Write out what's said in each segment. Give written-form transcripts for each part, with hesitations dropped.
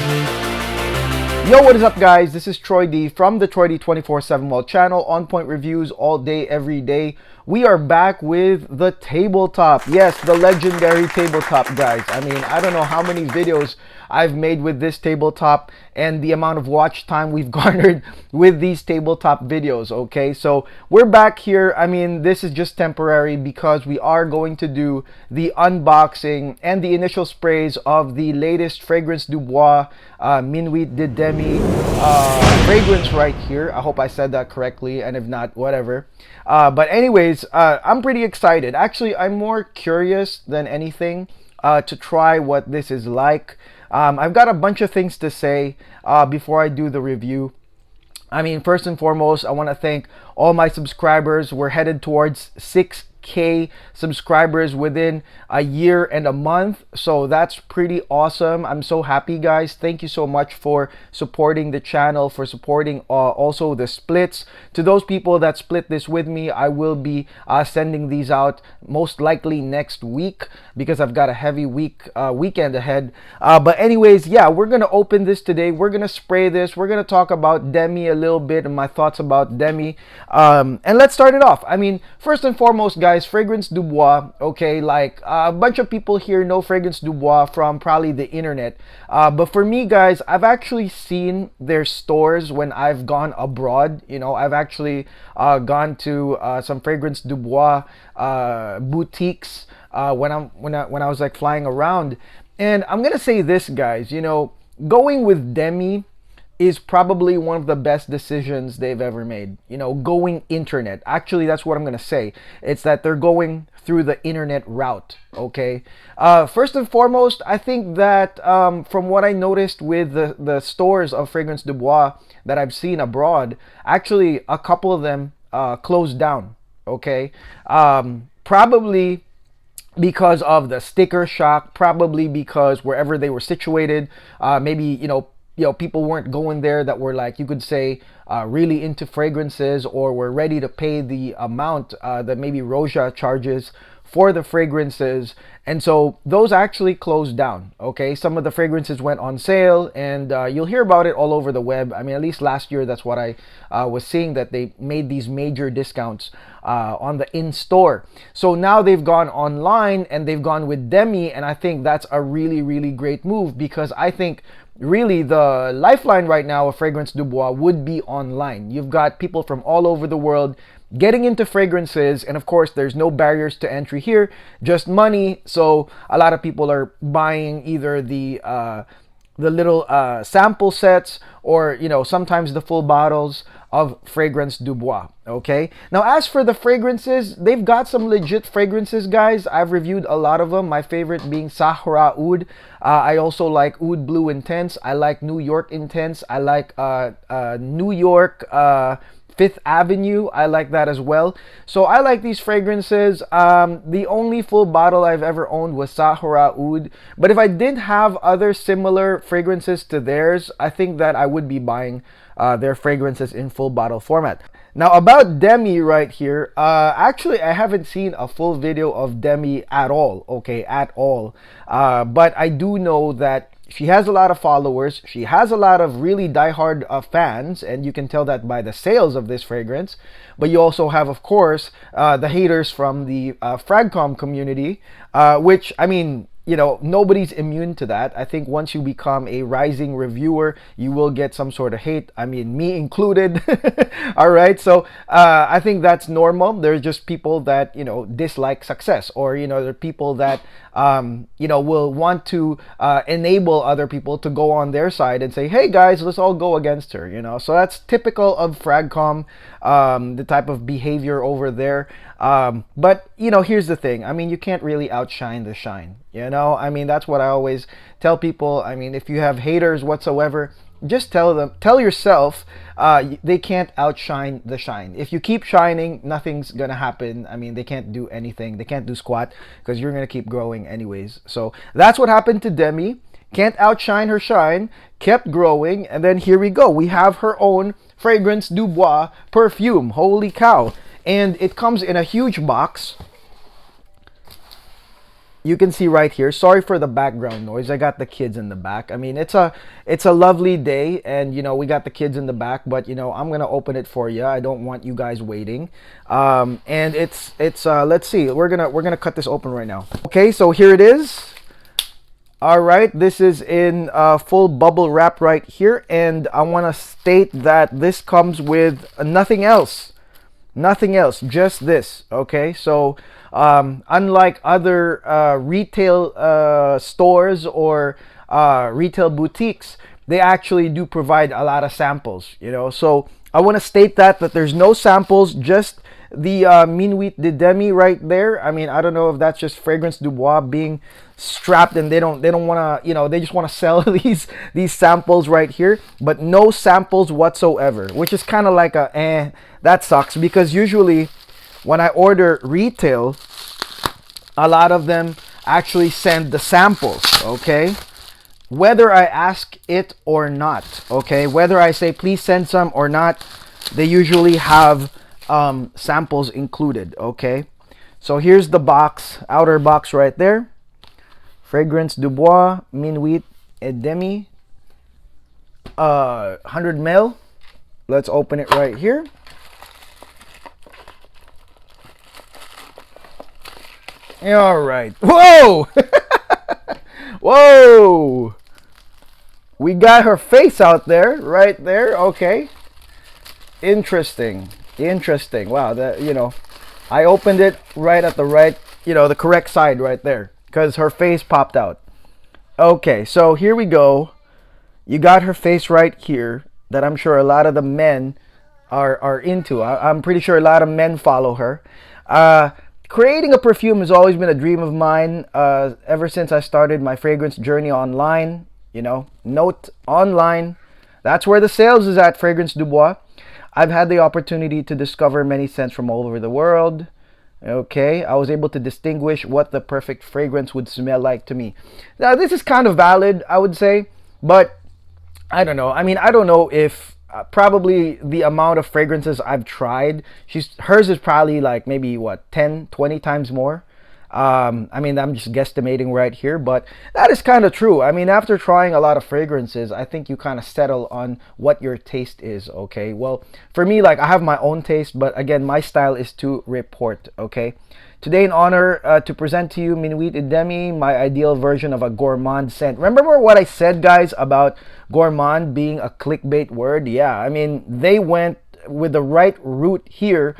Yo, what is up, guys? This is Troy D from the Troy D 24/7 Well channel, on point reviews all day, every day. We are back with the tabletop. Yes, the legendary tabletop, guys. I mean, I don't know how many videos I've made with this tabletop and the amount of watch time we've garnered with these tabletop videos, okay? So we're back here. I mean, this is just temporary because we are going to do the unboxing and the initial sprays of the latest Fragrance du Bois Minuit de Demi fragrance right here. I hope I said that correctly, and if not, whatever. But anyways, I'm pretty excited. Actually, I'm more curious than anything to try what this is like. I've got a bunch of things to say before I do the review. I mean, first and foremost, I want to thank all my subscribers. We're headed towards 6K subscribers within a year and a month, so that's pretty awesome. I'm so happy, guys. Thank you so much for supporting the channel, for supporting also the splits. To those people that split this with me, I will be sending these out most likely next week because I've got a heavy weekend ahead. But anyways, yeah, we're gonna open this today. We're gonna spray this. We're gonna talk about Demi a little bit and my thoughts about Demi. And let's start it off. I mean, first and foremost, guys, Fragrance du Bois, okay, like a bunch of people here know Fragrance du Bois from probably the internet. But for me, guys, I've actually seen their stores when I've gone abroad. You know, I've actually gone to some Fragrance du Bois boutiques when I was like flying around. And I'm gonna say this, guys, you know, going with Demi is probably one of the best decisions they've ever made. You know, going internet. Actually, that's what I'm gonna say. It's that they're going through the internet route, okay? First and foremost, I think that from what I noticed with the stores of Fragrance du Bois that I've seen abroad, actually a couple of them closed down, okay? Probably because of the sticker shock, probably because wherever they were situated, maybe, you know, people weren't going there that were, like, you could say, really into fragrances, or were ready to pay the amount that maybe Roja charges for the fragrances. And so those actually closed down, okay? Some of the fragrances went on sale, and you'll hear about it all over the web. I mean, at least last year, that's what I was seeing, that they made these major discounts on the in-store. So now they've gone online, and they've gone with Demi, and I think that's a really, really great move, because I think really the lifeline right now of Fragrance du Bois would be online. You've got people from all over the world getting into fragrances, and of course there's no barriers to entry here, just money. So a lot of people are buying either the little sample sets, or, you know, sometimes the full bottles of Fragrance du Bois, okay? Now, as for the fragrances, they've got some legit fragrances, guys. I've reviewed a lot of them, my favorite being Sahara Oud. I also like Oud Blue Intense. I like New York Intense. I like New York Fifth Avenue. I like that as well. So I like these fragrances. The only full bottle I've ever owned was Sahara Oud. But if I did have other similar fragrances to theirs, I think that I would be buying their fragrances in full bottle format. Now, about Demi right here, actually I haven't seen a full video of Demi at all, okay, at all. But I do know that she has a lot of followers. She has a lot of really diehard fans, and you can tell that by the sales of this fragrance. But you also have, of course, the haters from the Fragcom community, which, I mean, you know, nobody's immune to that. I think once you become a rising reviewer, you will get some sort of hate. I mean, me included. All right. So I think that's normal. There's just people that, you know, dislike success, or, you know, there are people that, you know, will want to enable other people to go on their side and say, hey, guys, let's all go against her, you know. So that's typical of Fragcom, the type of behavior over there. But, you know, here's the thing. I mean, you can't really outshine the shine. You know, I mean, that's what I always tell people. I mean, if you have haters whatsoever, just tell yourself they can't outshine the shine. If you keep shining, nothing's gonna happen. I mean, they can't do anything. They can't do squat, because you're gonna keep growing anyways. So that's what happened to Demi. Can't outshine her shine, kept growing, and then here we go. We have her own Fragrance du Bois perfume. Holy cow. And it comes in a huge box. you can see right here. Sorry for the background noise. I got the kids in the back. I mean, it's a lovely day, and you know, we got the kids in the back, but you know, I'm gonna open it for you. I don't want you guys waiting. And it's let's see. We're gonna cut this open right now. Okay, so here it is. All right, this is in full bubble wrap right here, and I want to state that this comes with nothing else. Nothing else, just this. Okay, so unlike other retail stores or retail boutiques, they actually do provide a lot of samples, you know. So I want to state that there's no samples, just the Minuit de Demi right there. I mean, I don't know if that's just Fragrance du Bois being strapped, and they don't want to, you know, they just want to sell these samples right here, but no samples whatsoever, which is kind of like a that sucks, because usually when I order retail, a lot of them actually send the samples, okay, whether I ask it or not. Okay, whether I say please send some or not, they usually have samples included. Okay, so here's the box, outer box right there. Fragrance du Bois Minuit de Demi, 100 ml. Let's open it right here. All right. Whoa! Whoa! We got her face out there, right there. Okay. Interesting. Interesting. Wow, that, you know, I opened it right at the right, you know, the correct side right there, because her face popped out. Okay, so here we go. You got her face right here, that I'm sure a lot of the men are into. I'm pretty sure a lot of men follow her. Creating a perfume has always been a dream of mine, ever since I started my fragrance journey online. You know, note online. That's where the sales is at, Fragrance du Bois. I've had the opportunity to discover many scents from all over the world. Okay, I was able to distinguish what the perfect fragrance would smell like to me. Now, this is kind of valid, I would say, but I don't know. I mean, I don't know if probably the amount of fragrances I've tried, hers is probably like maybe what, 10, 20 times more. I mean, I'm just guesstimating right here, but that is kind of true. I mean, after trying a lot of fragrances, I think you kind of settle on what your taste is. Okay, well, for me, like, I have my own taste, but again, my style is to report. Okay, today in honor to present to you Minuit de Demi, my ideal version of a gourmand scent. Remember what I said, guys, about gourmand being a clickbait word? Yeah, I mean, they went with the right route here,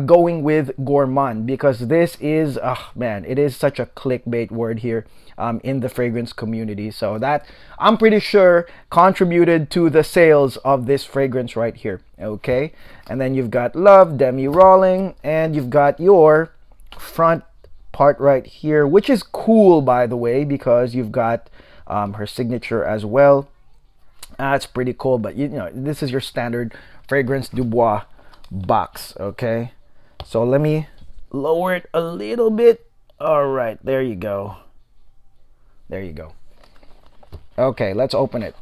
going with gourmand, because this is, oh man, it is such a clickbait word here in the fragrance community. So that, I'm pretty sure, contributed to the sales of this fragrance right here. Okay, and then you've got Love, Demi Rawling, and you've got your front part right here, which is cool, by the way, because you've got her signature as well. That's pretty cool, but you know, this is your standard Fragrance du Bois box. Okay, so let me lower it a little bit. All right, there you go. There you go. Okay, let's open it.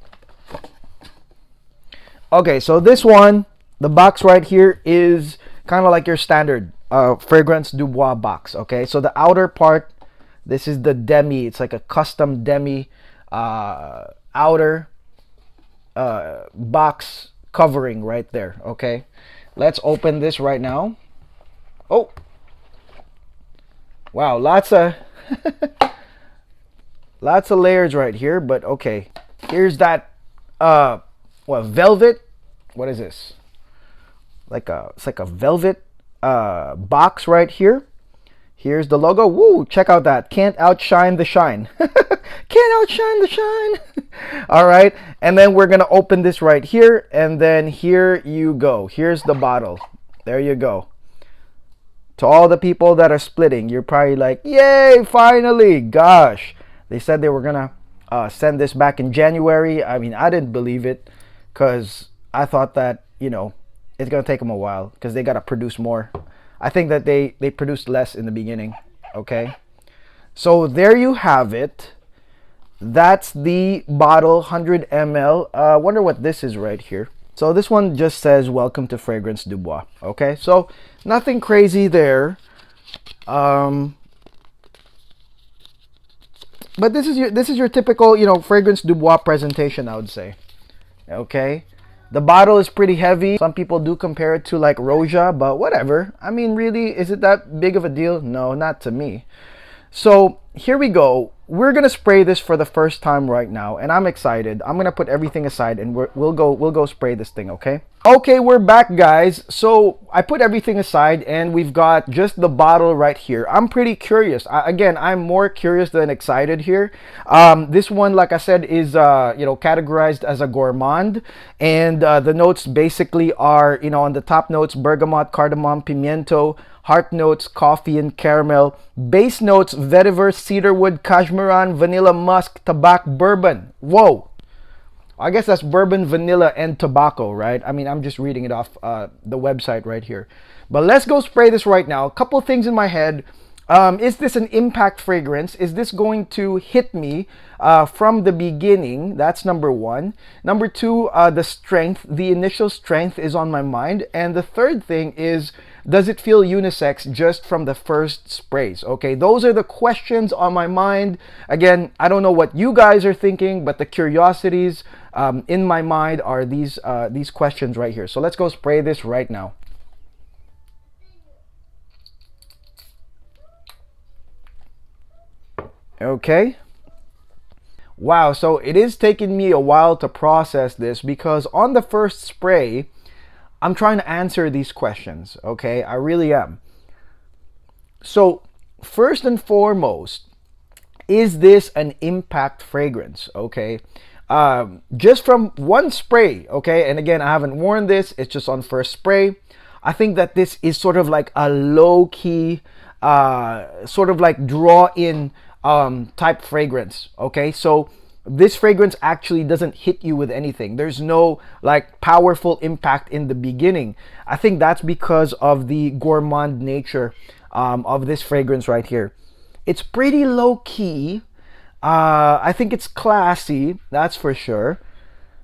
Okay, so this one, the box right here, is kind of like your standard Fragrance du Bois box. Okay, so the outer part, this is the Demi. It's like a custom Demi outer box covering right there. Okay, let's open this right now. Oh wow, lots of lots of layers right here, but okay, here's that what, velvet, what is this, it's like a velvet box right here. Here's the logo. Woo, check out that. Can't outshine the shine. Can't outshine the shine. All right, and then we're gonna open this right here, and then here you go. Here's the bottle. There you go. To all the people that are splitting, you're probably like, yay, finally. Gosh, they said they were gonna send this back in January. I mean, I didn't believe it, because I thought that, you know, it's gonna take them a while, because they gotta produce more. I think that they produced less in the beginning. Okay, so there you have it. That's the bottle, 100 ml. Wonder what this is right here. So this one just says welcome to Fragrance du Bois. Okay, so nothing crazy there. But this is your typical, Fragrance du Bois presentation, I would say. Okay. The bottle is pretty heavy. Some people do compare it to like Roja, but whatever. I mean, really, is it that big of a deal? No, not to me. So here we go. We're gonna spray this for the first time right now, and I'm excited. I'm gonna put everything aside, and we'll go spray this thing. Okay. Okay, we're back, guys. So I put everything aside, and we've got just the bottle right here. I'm pretty curious. Again, I'm more curious than excited here. This one, like I said, is categorized as a gourmand, and the notes basically are, on the top notes: bergamot, cardamom, pimiento. Heart notes, coffee and caramel. Base notes, vetiver, cedarwood, cashmeran, vanilla, musk, tobacco, bourbon. Whoa. I guess that's bourbon, vanilla, and tobacco, right? I mean, I'm just reading it off the website right here. But let's go spray this right now. A couple things in my head. Is this an impact fragrance? Is this going to hit me from the beginning? That's number one. Number two, the strength. The initial strength is on my mind. And the third thing is, does it feel unisex just from the first sprays? Okay, those are the questions on my mind. Again, I don't know what you guys are thinking, but the curiosities in my mind are these questions right here. So let's go spray this right now. Okay. Wow, so it is taking me a while to process this because on the first spray, I'm trying to answer these questions, okay? I really am. So, first and foremost, is this an impact fragrance, okay? Just from one spray, okay? And again, I haven't worn this. It's just on first spray. I think that this is sort of like a low-key, sort of like draw-in type fragrance, okay? So, this fragrance actually doesn't hit you with anything. There's no like powerful impact in the beginning. I think that's because of the gourmand nature of this fragrance right here. It's pretty low key. I think it's classy, that's for sure.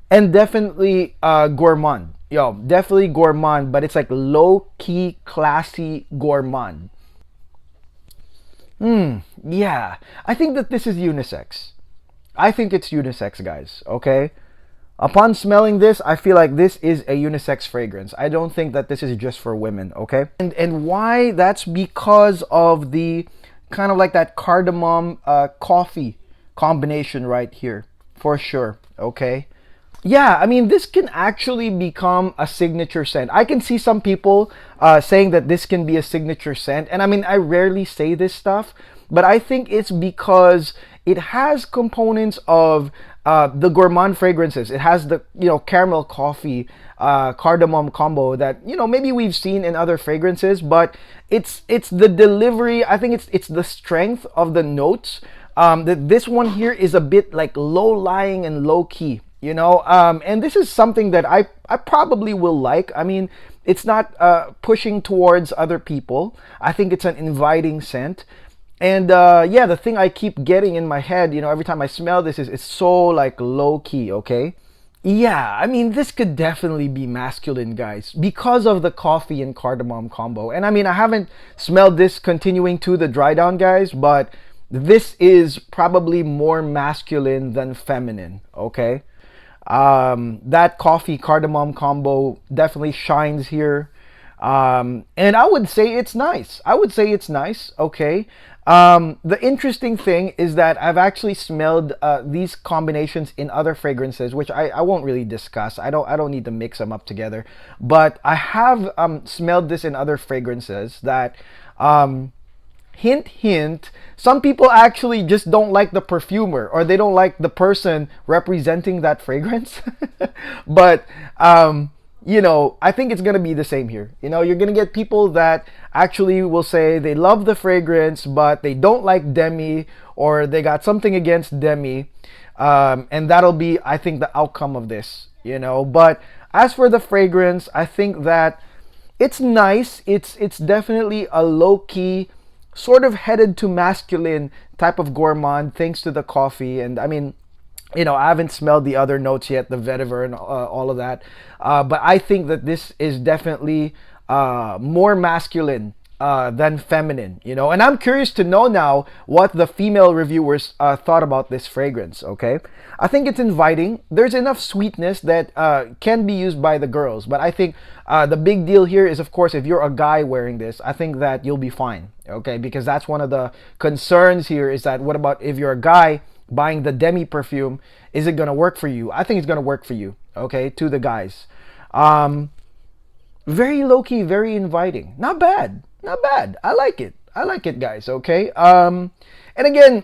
And definitely gourmand. Yo, definitely gourmand, but it's like low key, classy gourmand. Yeah. I think that this is unisex. I think it's unisex, guys, okay? Upon smelling this, I feel like this is a unisex fragrance. I don't think that this is just for women, okay? And why? That's because of the kind of like that cardamom coffee combination right here, for sure, okay? Yeah, I mean, this can actually become a signature scent. I can see some people saying that this can be a signature scent. And I mean, I rarely say this stuff, but I think it's because it has components of the gourmand fragrances. It has the, caramel coffee, cardamom combo that, maybe we've seen in other fragrances, but it's the delivery. I think it's the strength of the notes. That this one here is a bit like low-lying and low-key. And this is something that I probably will like. I mean, it's not pushing towards other people. I think it's an inviting scent. And yeah, the thing I keep getting in my head, every time I smell this is it's so like low key, okay? Yeah, I mean, this could definitely be masculine, guys, because of the coffee and cardamom combo. And I mean, I haven't smelled this continuing to the dry down, guys, but this is probably more masculine than feminine, okay? That coffee cardamom combo definitely shines here. And I would say it's nice. Okay? The interesting thing is that I've actually smelled these combinations in other fragrances, which I won't really discuss. I don't need to mix them up together. But I have smelled this in other fragrances that hint hint, some people actually just don't like the perfumer, or they don't like the person representing that fragrance. But I think it's gonna be the same here. You're gonna get people that actually will say they love the fragrance, but they don't like Demi, or they got something against Demi, and that'll be, I think, the outcome of this. But as for the fragrance, I think that it's nice. It's definitely a low-key, sort of headed to masculine type of gourmand, thanks to the coffee. And I mean, I haven't smelled the other notes yet, the vetiver and all of that. But I think that this is definitely more masculine than feminine, you know. And I'm curious to know now what the female reviewers thought about this fragrance. Okay, I think it's inviting. There's enough sweetness that can be used by the girls, but I think the big deal here is, of course, if you're a guy wearing this, I think that you'll be fine. Okay, because that's one of the concerns here, is that what about if you're a guy buying the Demi perfume? Is it gonna work for you? I think it's gonna work for you. Okay, to the guys. Very low key, very inviting. Not bad. Not bad. I like it. I like it, guys. Okay. And again,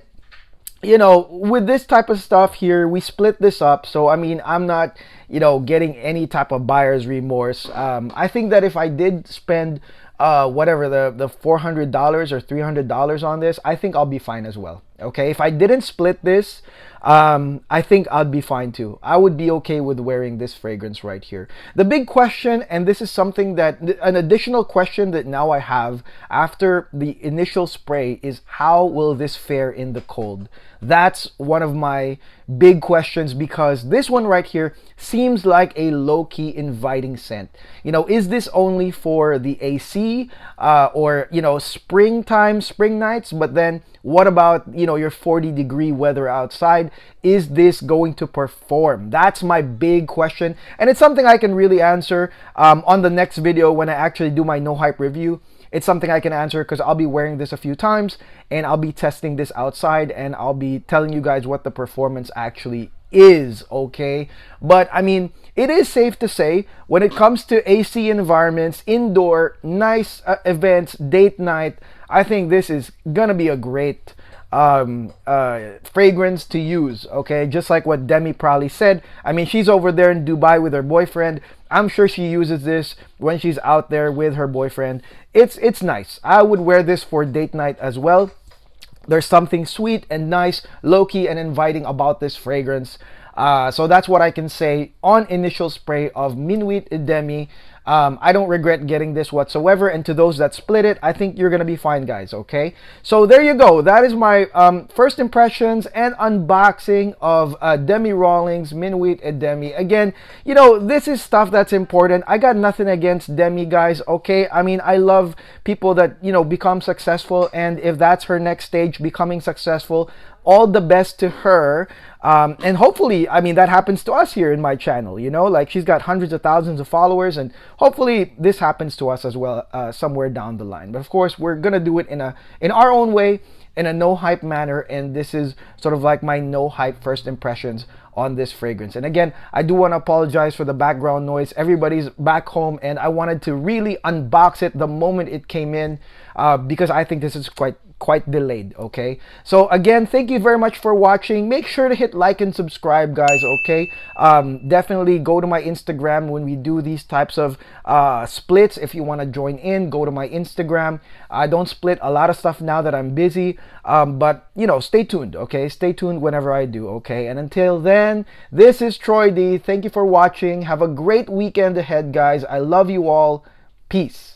you know, with this type of stuff here, we split this up. So, I mean, I'm not, you know, getting any type of buyer's remorse. I think that if I did spend whatever the $400 or $300 on this, I think I'll be fine as well. Okay, if I didn't split this, I think I'd be fine too. I would be okay with wearing this fragrance right here. The big question, and this is something that, an additional question that now I have after the initial spray, is how will this fare in the cold? That's one of my big questions, because this one right here seems like a low-key inviting scent. You know, is this only for the AC or, you know, springtime, spring nights? But then what about, you know, your 40-degree weather outside? Is this going to perform? That's my big question, and it's something I can really answer on the next video when I actually do my no hype review. It's something I can answer because I'll be wearing this a few times and I'll be testing this outside, and I'll be telling you guys what the performance actually is. Okay, but I mean, it is safe to say when it comes to AC environments, indoor, nice events, date night, I think this is gonna be a great fragrance to use. Okay, just like what Demi probably said. I mean, she's over there in Dubai with her boyfriend. I'm sure she uses this when she's out there with her boyfriend. It's nice. I would wear this for date night as well. There's something sweet and nice, low-key and inviting about this fragrance. So that's what I can say on initial spray of Minuit de Demi. I don't regret getting this whatsoever, and to those that split it, I think you're gonna be fine, guys. Okay, so there you go. That is my first impressions and unboxing of Demi Rawling's Minuit de Demi. Again, you know, this is stuff that's important. I got nothing against Demi, guys. Okay, I mean, I love people that, you know, become successful, and if that's her next stage, becoming successful, all the best to her. And hopefully, I mean, that happens to us here in my channel, you know, like she's got hundreds of thousands of followers, and hopefully this happens to us as well somewhere down the line. But of course, we're gonna do it in our own way, in a no hype manner, and this is sort of like my no hype first impressions on this fragrance. And again, I do want to apologize for the background noise. Everybody's back home, and I wanted to really unbox it the moment it came in because I think this is quite delayed. Okay, so again, thank you very much for watching. Make sure to hit like and subscribe, guys. Okay, definitely go to my Instagram when we do these types of splits. If you want to join in, go to my Instagram. I don't split a lot of stuff now that I'm busy, but you know, stay tuned. Okay, stay tuned whenever I do. Okay, and until then, this is Troy D. Thank you for watching. Have a great weekend ahead, guys. I love you all. Peace.